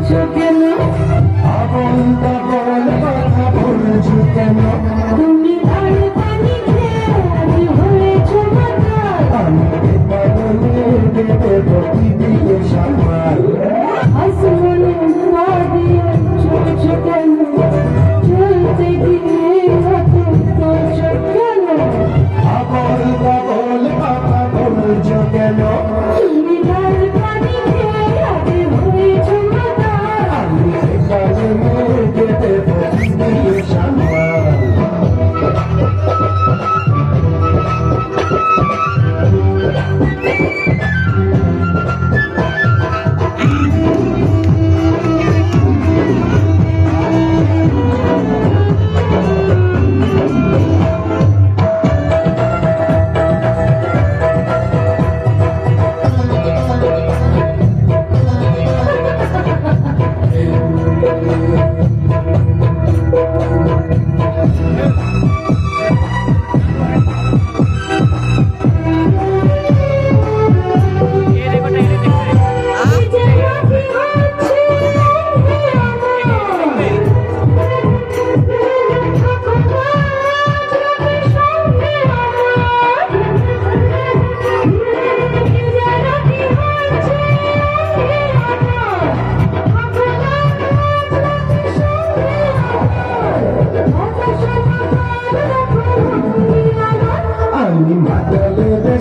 কেন আবল তাবল কথা বলছো কেন তুমি আর পানি খেয়ে হয়েছো মাতাল আমি পাগলে দেব কি দিয়ে সামাল আসমানে না দিয়ে চলছো কেন চলতে গিয়ে কত চলছো কেন আবল তাবল কথা বলছো কেন তুমি আর পানি খেয়ে হয়েছো মাতাল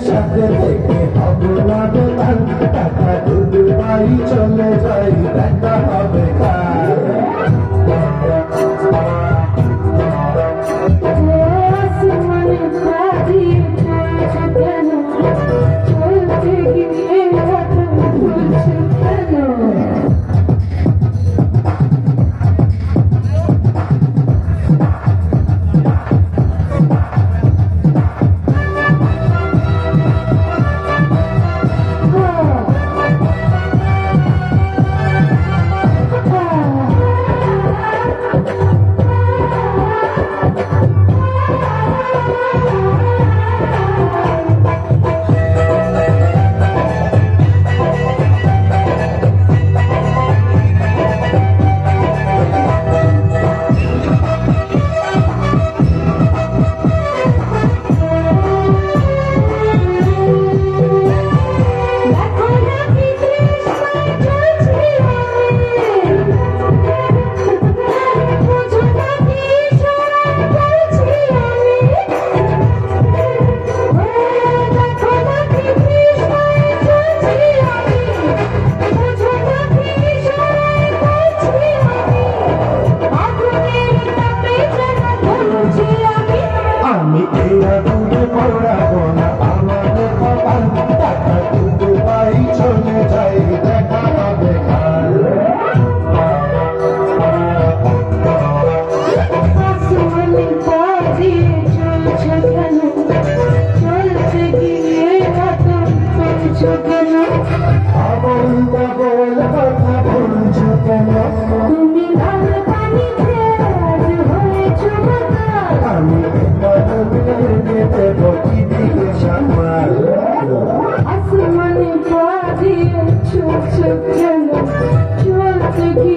সাথে থেকে হবে না বেতাল টাকা দুবাই চলে যাই দেখা হবে কার আসমানে খাদি চলছে কেন চলতে গিয়ে কথা বলছে কেন আসমানে পা দিয়ে চলছে কেন চলতে